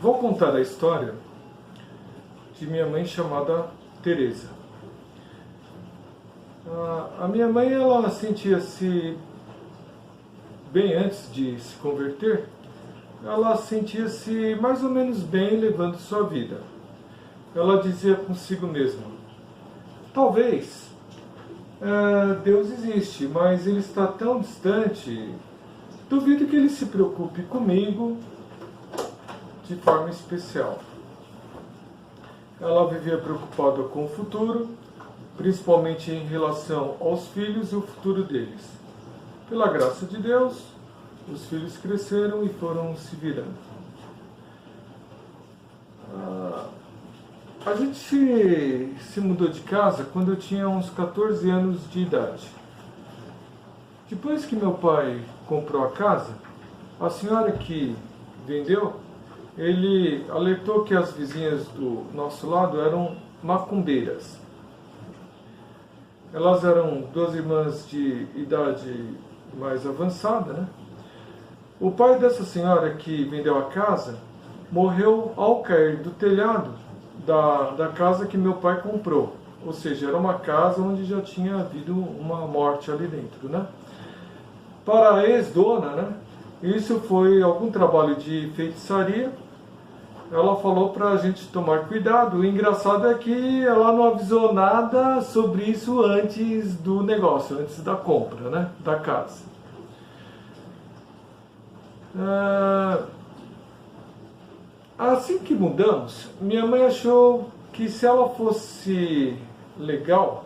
Vou contar a história de minha mãe chamada Teresa. A minha mãe, ela sentia-se bem antes de se converter, ela sentia-se mais ou menos bem levando sua vida. Ela dizia consigo mesma: talvez Deus existe, mas Ele está tão distante, duvido que Ele se preocupe comigo de forma especial. Ela vivia preocupada com o futuro, principalmente em relação aos filhos e o futuro deles. Pela graça de Deus, os filhos cresceram e foram se virando. A gente se mudou de casa quando eu tinha uns 14 anos de idade. Depois que meu pai comprou a casa, a senhora que vendeu, ele alertou que as vizinhas do nosso lado eram macumbeiras. Elas eram duas irmãs de idade mais avançada, né? O pai dessa senhora que vendeu a casa morreu ao cair do telhado da casa que meu pai comprou. Ou seja, era uma casa onde já tinha havido uma morte ali dentro, né? Para a ex-dona, né? Isso foi algum trabalho de feitiçaria. Ela falou para a gente tomar cuidado. O engraçado é que ela não avisou nada sobre isso antes do negócio, antes da compra, né, da casa. Assim que mudamos, minha mãe achou que se ela fosse legal,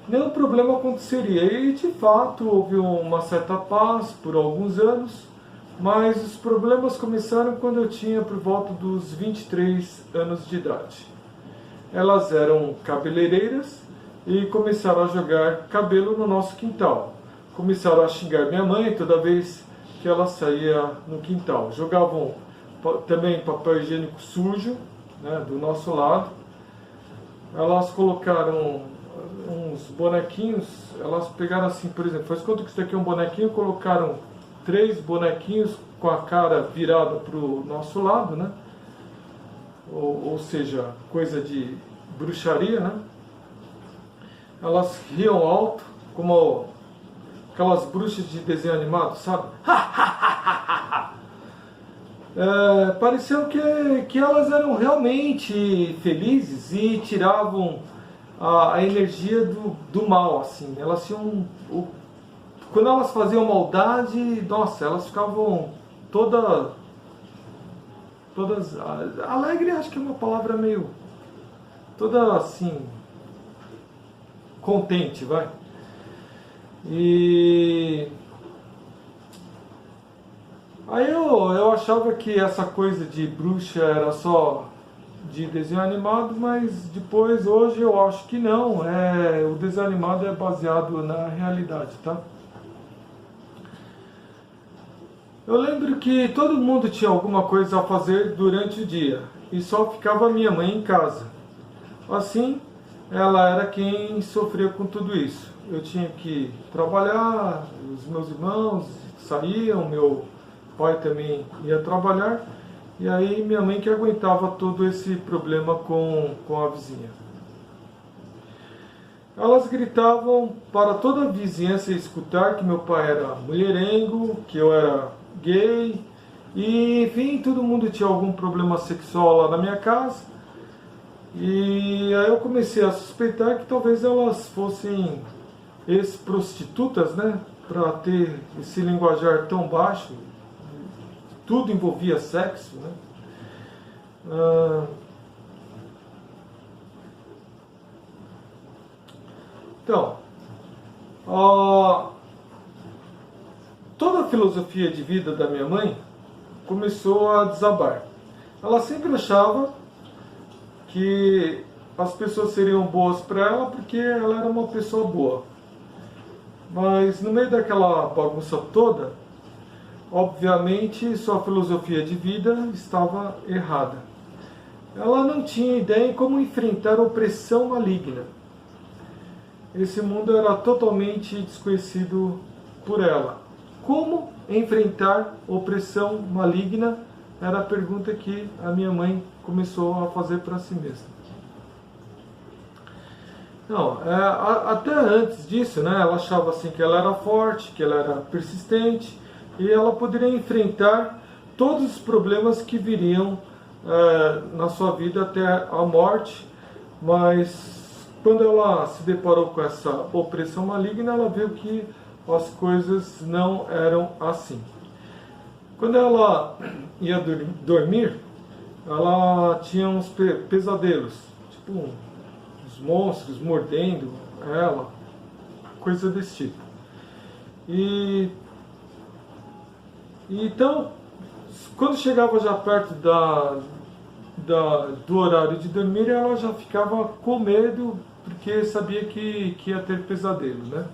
nenhum problema aconteceria. E de fato houve uma certa paz por alguns anos. Mas os problemas começaram quando eu tinha por volta dos 23 anos de idade. Elas eram cabeleireiras e começaram a jogar cabelo no nosso quintal. Começaram a xingar minha mãe toda vez que ela saía no quintal. Jogavam também papel higiênico sujo, né, do nosso lado. Elas colocaram uns bonequinhos, elas pegaram assim, por exemplo, faz conta que isso aqui é um bonequinho, colocaram 3 bonequinhos com a cara virada para o nosso lado, né? Ou seja, coisa de bruxaria, né? Elas riam alto, como aquelas bruxas de desenho animado, sabe? Pareceu que elas eram realmente felizes e tiravam a energia do mal, assim. Elas tinham quando elas faziam maldade, nossa, elas ficavam todas alegre, acho que é uma palavra meio, toda assim, contente, vai. E aí eu achava que essa coisa de bruxa era só de desenho animado, mas depois, hoje, eu acho que não. O desenho animado é baseado na realidade, tá? Eu lembro que todo mundo tinha alguma coisa a fazer durante o dia e só ficava minha mãe em casa. Assim, ela era quem sofria com tudo isso. Eu tinha que trabalhar, os meus irmãos saíam, meu pai também ia trabalhar, e aí minha mãe que aguentava todo esse problema com a vizinha. Elas gritavam para toda a vizinhança escutar que meu pai era mulherengo, que eu era gay, e enfim, todo mundo tinha algum problema sexual lá na minha casa. E aí eu comecei a suspeitar que talvez elas fossem ex-prostitutas, né, para ter esse linguajar tão baixo. Tudo envolvia sexo, né? Então, toda a filosofia de vida da minha mãe começou a desabar. Ela sempre achava que as pessoas seriam boas para ela porque ela era uma pessoa boa. Mas no meio daquela bagunça toda, obviamente sua filosofia de vida estava errada. Ela não tinha ideia em como enfrentar a opressão maligna. Esse mundo era totalmente desconhecido por ela. Como enfrentar opressão maligna era a pergunta que a minha mãe começou a fazer para si mesma. Não, até antes disso, né, ela achava assim que ela era forte, que ela era persistente e ela poderia enfrentar todos os problemas que viriam na sua vida até a morte, mas quando ela se deparou com essa opressão maligna, ela viu que as coisas não eram assim. Quando ela ia dormir, ela tinha uns pesadelos, tipo uns monstros mordendo ela, coisa desse tipo. E então, quando chegava já perto do horário de dormir, ela já ficava com medo, porque sabia que ia ter pesadelo, né?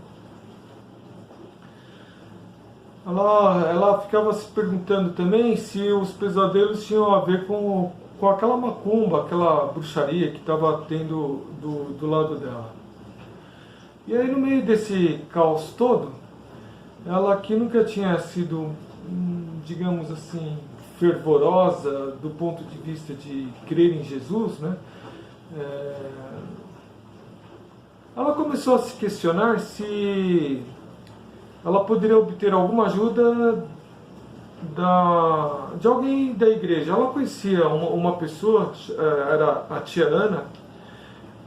Ela ficava se perguntando também se os pesadelos tinham a ver com aquela macumba, aquela bruxaria que estava tendo do lado dela. E aí, no meio desse caos todo, ela que nunca tinha sido, digamos assim, fervorosa do ponto de vista de crer em Jesus, né? Ela começou a se questionar se ela poderia obter alguma ajuda de alguém da igreja. Ela conhecia uma pessoa, era a tia Ana,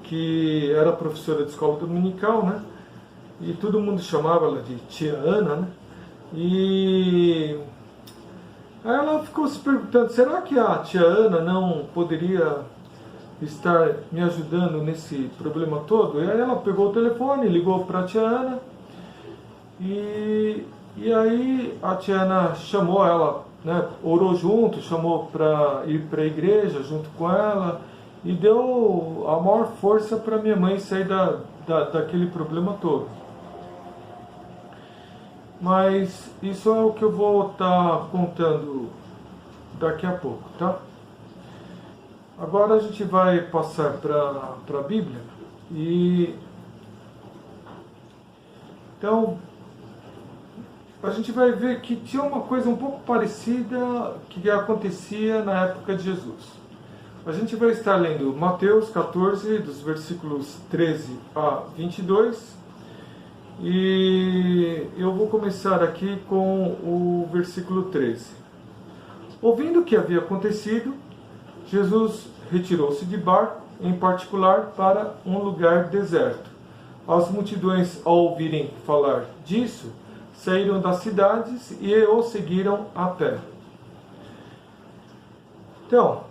que era professora de escola dominical, né? E todo mundo chamava ela de tia Ana, né? E aí ela ficou se perguntando, será que a tia Ana não poderia estar me ajudando nesse problema todo? E aí ela pegou o telefone, ligou para a tia Ana, e aí a tia Ana chamou ela, né, orou junto, chamou para ir para a igreja junto com ela, e deu a maior força para minha mãe sair daquele problema todo. Mas isso é o que eu vou estar contando daqui a pouco, tá? Agora a gente vai passar para a Bíblia. E então a gente vai ver que tinha uma coisa um pouco parecida que acontecia na época de Jesus. A gente vai estar lendo Mateus 14, dos versículos 13 a 22. E eu vou começar aqui com o versículo 13. Ouvindo o que havia acontecido, Jesus retirou-se de barco, em particular para um lugar deserto. As multidões, ao ouvirem falar disso, saíram das cidades e o seguiram a pé. Então,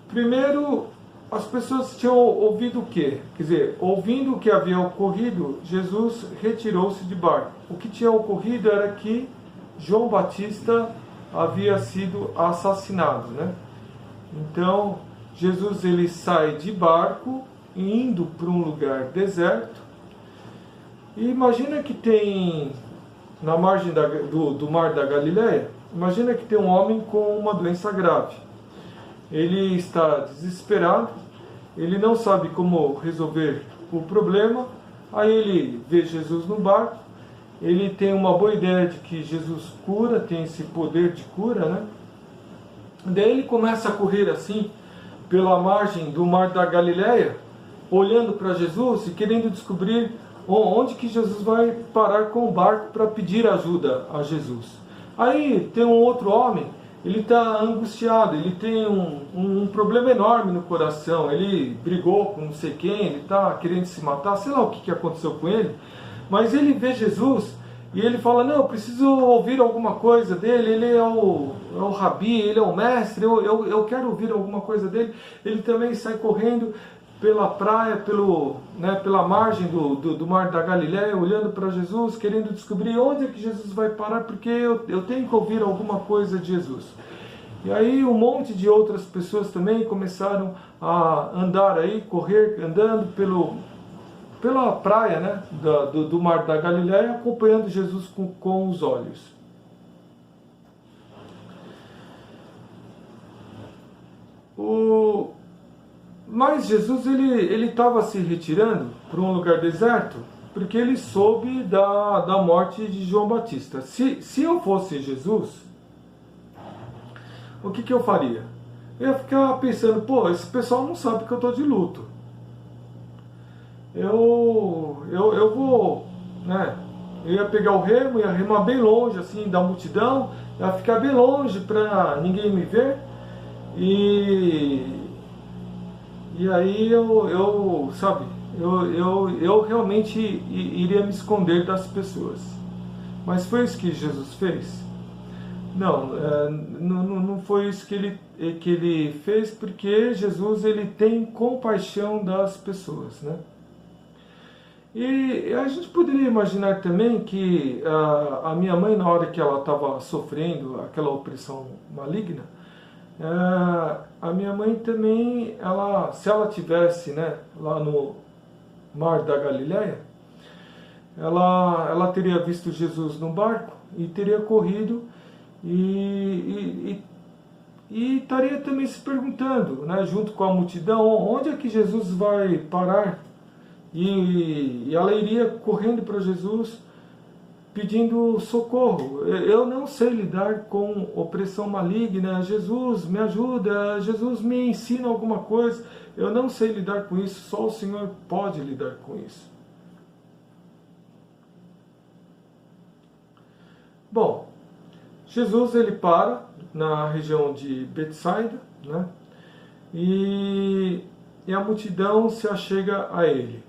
primeiro, as pessoas tinham ouvido o quê? Quer dizer, ouvindo o que havia ocorrido, Jesus retirou-se de barco. O que tinha ocorrido era que João Batista havia sido assassinado, né? Então, Jesus ele sai de barco, indo para um lugar deserto. E imagina que tem, na margem do mar da Galileia, imagina que tem um homem com uma doença grave. Ele está desesperado, ele não sabe como resolver o problema, aí ele vê Jesus no barco, ele tem uma boa ideia de que Jesus cura, tem esse poder de cura, né? Daí ele começa a correr assim, pela margem do mar da Galileia, olhando para Jesus e querendo descobrir onde que Jesus vai parar com o barco para pedir ajuda a Jesus. Aí tem um outro homem, ele está angustiado, ele tem um problema enorme no coração, ele brigou com não sei quem, ele está querendo se matar, sei lá o que aconteceu com ele, mas ele vê Jesus e ele fala, não, eu preciso ouvir alguma coisa dele, ele é o rabi, ele é o mestre, eu quero ouvir alguma coisa dele. Ele também sai correndo pela praia, pela margem do mar da Galileia, olhando para Jesus, querendo descobrir onde é que Jesus vai parar, porque eu tenho que ouvir alguma coisa de Jesus. E aí um monte de outras pessoas também começaram a andar aí, correr, andando pela praia, né, do mar da Galileia, acompanhando Jesus com os olhos. Mas Jesus ele estava se retirando para um lugar deserto porque ele soube da morte de João Batista. Se eu fosse Jesus, o que eu faria? Eu ia ficar pensando, pô, esse pessoal não sabe que eu estou de luto. Eu vou, né? Eu ia pegar o remo, ia remar bem longe assim da multidão, ia ficar bem longe para ninguém me ver. E aí sabe, eu realmente iria me esconder das pessoas. Mas foi isso que Jesus fez? Não, não foi isso que ele fez, porque Jesus ele tem compaixão das pessoas, né? E a gente poderia imaginar também que a minha mãe, na hora que ela estava sofrendo aquela opressão maligna, a minha mãe também, se ela tivesse, né, lá no Mar da Galileia, ela teria visto Jesus no barco e teria corrido e estaria também se perguntando, né, junto com a multidão, onde é que Jesus vai parar? E ela iria correndo para Jesus pedindo socorro. Eu não sei lidar com opressão maligna. Jesus, me ajuda. Jesus, me ensina alguma coisa. Eu não sei lidar com isso. Só o Senhor pode lidar com isso. Bom, Jesus ele para na região de Betsaida, né? E a multidão se achega a ele.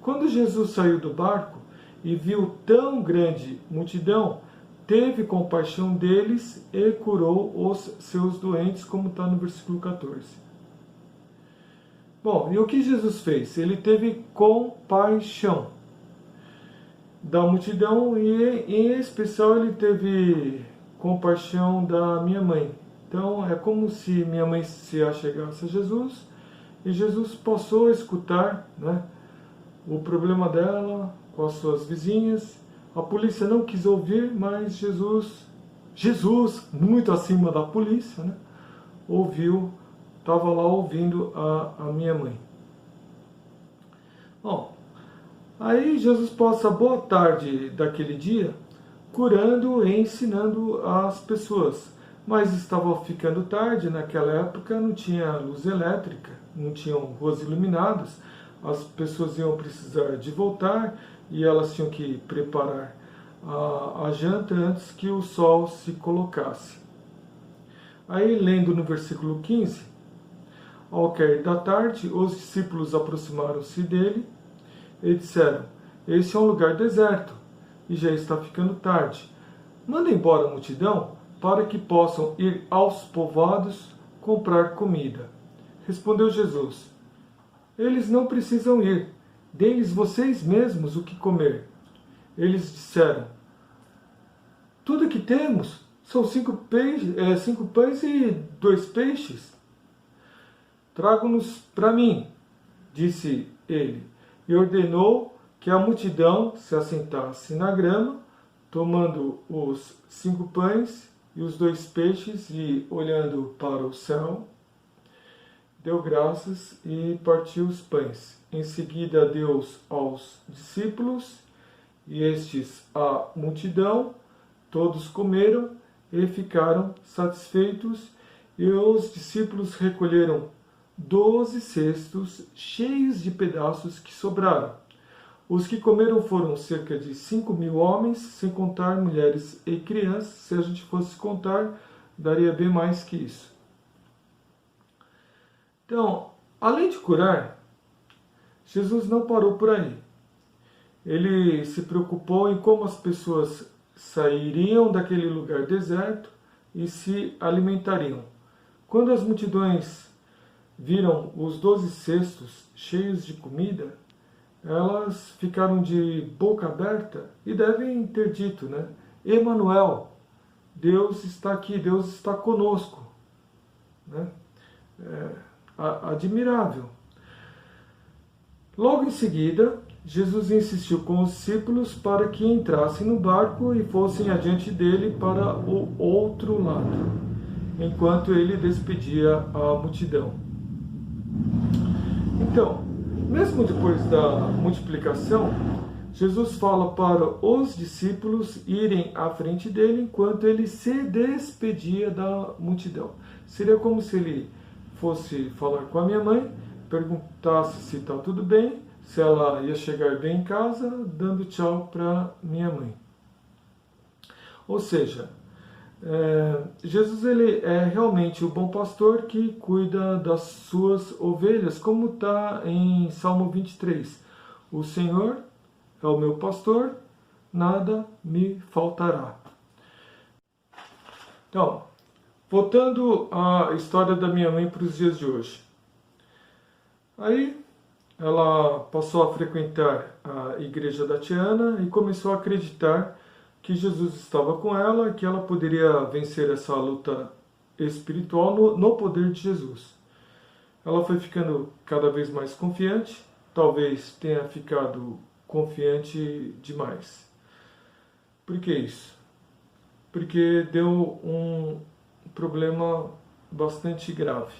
Quando Jesus saiu do barco e viu tão grande multidão, teve compaixão deles e curou os seus doentes, como está no versículo 14. Bom, e o que Jesus fez? Ele teve compaixão da multidão e, em especial, ele teve compaixão da minha mãe. Então, é como se minha mãe se achegasse a Jesus e Jesus passou a escutar, né, o problema dela com as suas vizinhas. A polícia não quis ouvir, mas Jesus, muito acima da polícia, né, estava lá ouvindo a minha mãe. Bom, aí Jesus passa boa tarde daquele dia curando e ensinando as pessoas. Mas estava ficando tarde, naquela época não tinha luz elétrica, não tinham ruas iluminadas, as pessoas iam precisar de voltar e elas tinham que preparar a janta antes que o sol se colocasse. Aí, lendo no versículo 15, ao cair da tarde, os discípulos aproximaram-se dele e disseram: "Este é um lugar deserto e já está ficando tarde. Manda embora a multidão para que possam ir aos povoados comprar comida." Respondeu Jesus: "Eles não precisam ir, deem-lhes vocês mesmos o que comer." Eles disseram: "Tudo que temos são 5 pães e 2 peixes." "Tragam-nos para mim", disse ele, e ordenou que a multidão se assentasse na grama, tomando os 5 pães e os 2 peixes e olhando para o céu, deu graças e partiu os pães. Em seguida deu aos discípulos e estes à multidão. Todos comeram e ficaram satisfeitos, e os discípulos recolheram 12 cestos cheios de pedaços que sobraram. Os que comeram foram cerca de 5.000 homens, sem contar mulheres e crianças. Se a gente fosse contar, daria bem mais que isso. Então, além de curar, Jesus não parou por aí. Ele se preocupou em como as pessoas sairiam daquele lugar deserto e se alimentariam. Quando as multidões viram os 12 cestos cheios de comida, elas ficaram de boca aberta e devem ter dito, né? Emanuel, Deus está aqui, Deus está conosco, né? Admirável. Logo em seguida, Jesus insistiu com os discípulos para que entrassem no barco e fossem adiante dele para o outro lado, enquanto ele despedia a multidão. Então, mesmo depois da multiplicação, Jesus fala para os discípulos irem à frente dele enquanto ele se despedia da multidão. Seria como se ele fosse falar com a minha mãe, perguntasse se está tudo bem, se ela ia chegar bem em casa, dando tchau para minha mãe. Ou seja, Jesus ele é realmente o bom pastor que cuida das suas ovelhas, como está em Salmo 23. O Senhor é o meu pastor, nada me faltará. Então, voltando à história da minha mãe para os dias de hoje. Aí ela passou a frequentar a igreja da Tiana e começou a acreditar que Jesus estava com ela e que ela poderia vencer essa luta espiritual no poder de Jesus. Ela foi ficando cada vez mais confiante, talvez tenha ficado confiante demais. Por que isso? Porque deu um problema bastante grave.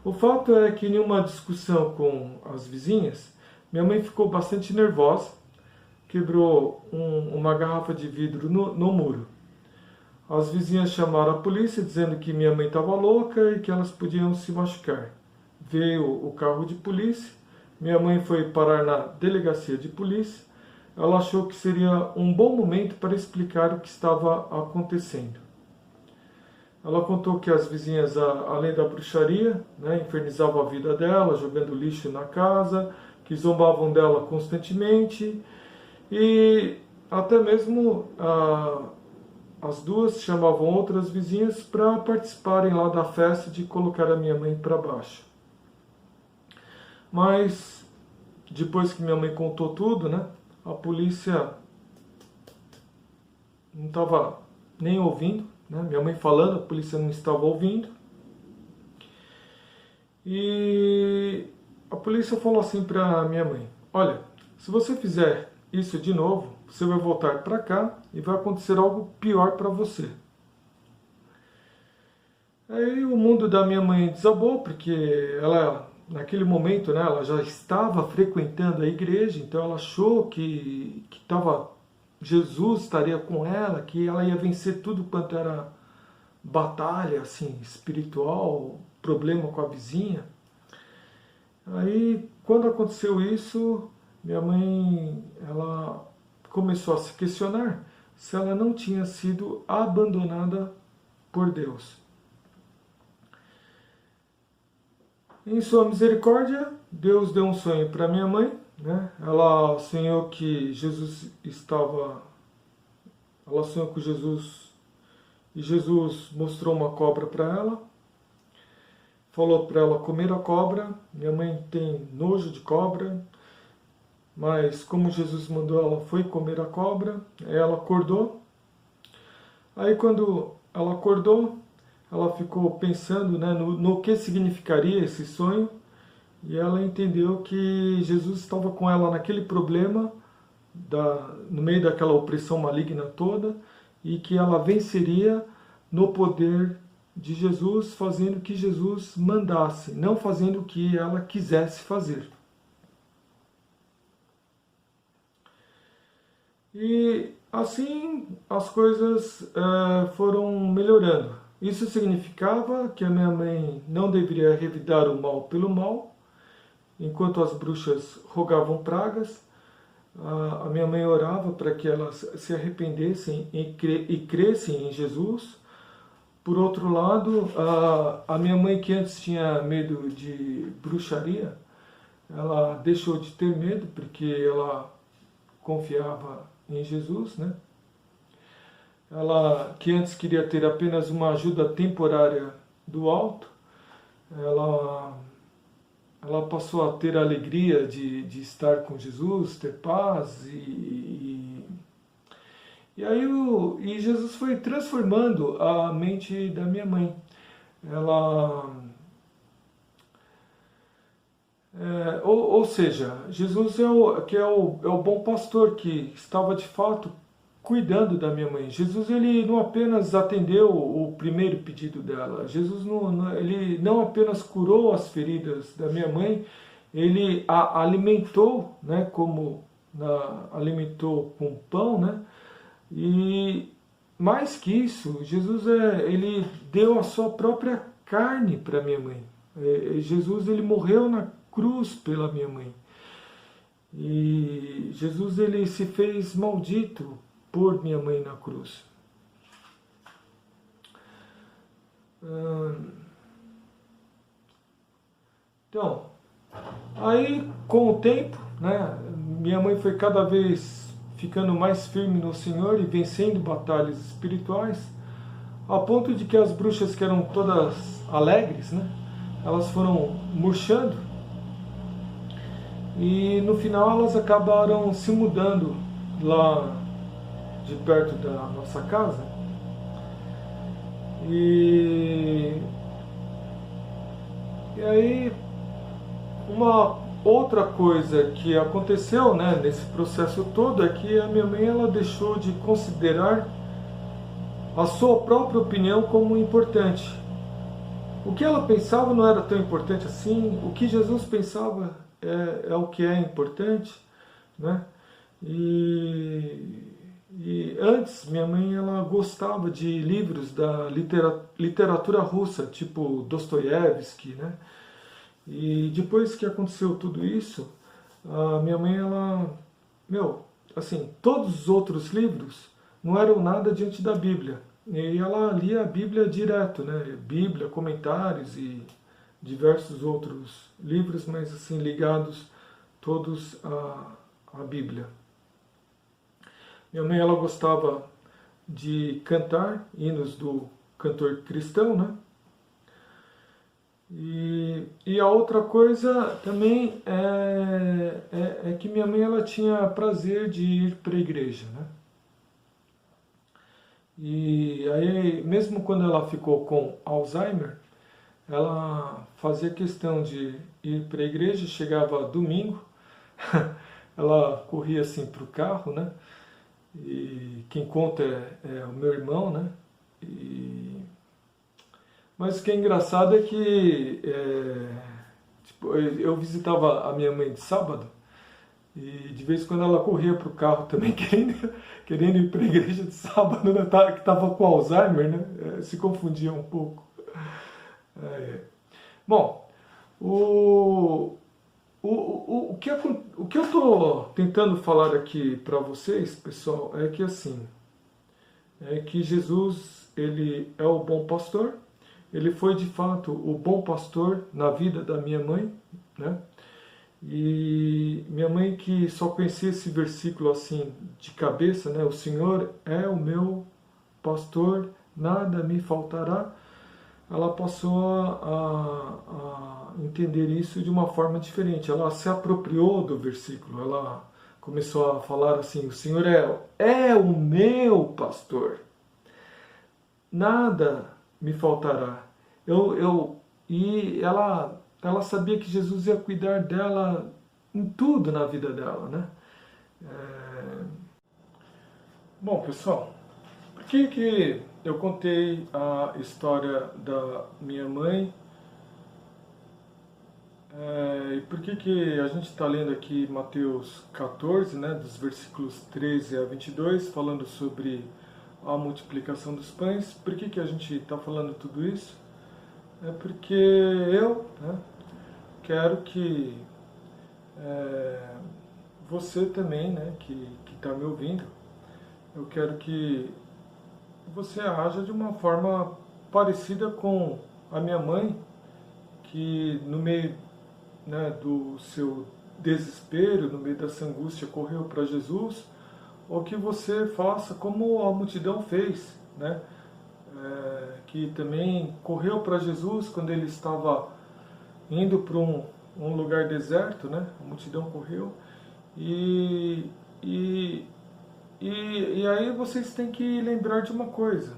O fato é que em uma discussão com as vizinhas, minha mãe ficou bastante nervosa, quebrou uma garrafa de vidro no muro. As vizinhas chamaram a polícia dizendo que minha mãe estava louca e que elas podiam se machucar. Veio o carro de polícia, minha mãe foi parar na delegacia de polícia. Ela achou que seria um bom momento para explicar o que estava acontecendo. Ela contou que as vizinhas, além da bruxaria, infernizavam a vida dela, jogando lixo na casa, que zombavam dela constantemente. E até mesmo as duas chamavam outras vizinhas para participarem lá da festa de colocar a minha mãe para baixo. Mas, depois que minha mãe contou tudo, a polícia não estava nem ouvindo. Minha mãe falando, a polícia não estava ouvindo. E a polícia falou assim para minha mãe: olha, se você fizer isso de novo, você vai voltar para cá e vai acontecer algo pior para você. Aí o mundo da minha mãe desabou, porque ela, naquele momento, ela já estava frequentando a igreja, então ela achou que Jesus estaria com ela, que ela ia vencer tudo quanto era batalha assim, espiritual, problema com a vizinha. Aí, quando aconteceu isso, minha mãe ela começou a se questionar se ela não tinha sido abandonada por Deus. Em sua misericórdia, Deus deu um sonho para minha mãe. Ela sonhou que Jesus estava... Ela sonhou com Jesus e Jesus mostrou uma cobra para ela. Falou para ela comer a cobra. Minha mãe tem nojo de cobra, mas como Jesus mandou, ela foi comer a cobra. Ela acordou. Aí quando ela acordou, ela ficou pensando no que significaria esse sonho. E ela entendeu que Jesus estava com ela naquele problema, no meio daquela opressão maligna toda, e que ela venceria no poder de Jesus, fazendo o que Jesus mandasse, não fazendo o que ela quisesse fazer. E assim as coisas foram melhorando. Isso significava que a minha mãe não deveria revidar o mal pelo mal. Enquanto as bruxas rogavam pragas, a minha mãe orava para que elas se arrependessem e crescem em Jesus. Por outro lado, a minha mãe, que antes tinha medo de bruxaria, ela deixou de ter medo porque ela confiava em Jesus, Ela, que antes queria ter apenas uma ajuda temporária do alto, ela passou a ter a alegria de estar com Jesus, ter paz, e Jesus foi transformando a mente da minha mãe. Ou seja, Jesus é o bom pastor que estava de fato cuidando da minha mãe. Jesus ele não apenas atendeu o primeiro pedido dela. Jesus ele não apenas curou as feridas da minha mãe, ele a alimentou, como alimentou com pão, né? E mais que isso, Jesus ele deu a sua própria carne para minha mãe. Jesus ele morreu na cruz pela minha mãe. E Jesus ele se fez maldito por minha mãe na cruz. Então, aí com o tempo, né, minha mãe foi cada vez ficando mais firme no Senhor e vencendo batalhas espirituais, a ponto de que as bruxas que eram todas alegres, né, elas foram murchando e no final elas acabaram se mudando lá de perto da nossa casa. E aí uma outra coisa que aconteceu, né, nesse processo todo é que a minha mãe ela deixou de considerar a sua própria opinião como importante. O que ela pensava não era tão importante assim, o que Jesus pensava é o que é importante, né? E antes, minha mãe ela gostava de livros da literatura russa, tipo Dostoiévski, né? E depois que aconteceu tudo isso, a minha mãe, assim, todos os outros livros não eram nada diante da Bíblia. E ela lia a Bíblia direto, né? Bíblia, comentários e diversos outros livros, mas assim, ligados todos à Bíblia. Minha mãe, ela gostava de cantar hinos do cantor cristão, né? E a outra coisa também é que minha mãe ela tinha prazer de ir para a igreja, né? E aí, mesmo quando ela ficou com Alzheimer, ela fazia questão de ir para a igreja, chegava domingo, ela corria assim para o carro, né? E quem conta é o meu irmão, né? Mas o que é engraçado é que tipo, eu visitava a minha mãe de sábado e de vez em quando ela corria para o carro também querendo ir para a igreja de sábado, né? Que estava com Alzheimer, né? Se confundia um pouco. Bom, o que eu estou tentando falar aqui para vocês, pessoal, é que assim, é que Jesus ele é o bom pastor. Ele foi de fato o bom pastor na vida da minha mãe, né? E minha mãe que só conhecia esse versículo assim de cabeça, né? O Senhor é o meu pastor, nada me faltará. Ela passou a entender isso de uma forma diferente. Ela se apropriou do versículo. Ela começou a falar assim: o Senhor é o meu pastor, nada me faltará. E ela sabia que Jesus ia cuidar dela em tudo na vida dela, né? Bom, pessoal, por que eu contei a história da minha mãe? E por que a gente está lendo aqui Mateus 14, né, dos versículos 13 a 22, falando sobre a multiplicação dos pães? Por que a gente está falando tudo isso? É porque eu, né, quero que você também, né, que está me ouvindo, eu quero que você haja de uma forma parecida com a minha mãe, que no meio, né, do seu desespero, no meio dessa angústia, correu para Jesus, ou que você faça como a multidão fez, né? Que também correu para Jesus quando ele estava indo para um lugar deserto, né? A multidão correu e aí vocês têm que lembrar de uma coisa: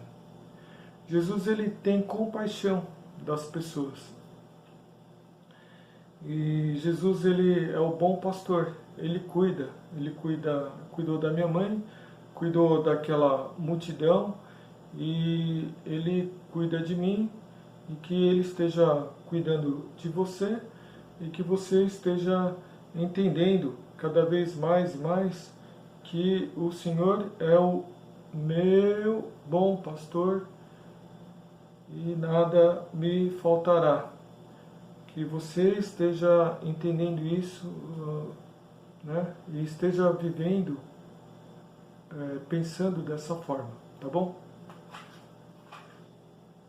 Jesus ele tem compaixão das pessoas. E Jesus ele é o bom pastor. Ele cuidou da minha mãe, cuidou daquela multidão e ele cuida de mim, e que ele esteja cuidando de você e que você esteja entendendo cada vez mais e mais que o Senhor é o meu bom pastor e nada me faltará. Que você esteja entendendo isso, né? E esteja vivendo, pensando dessa forma, tá bom?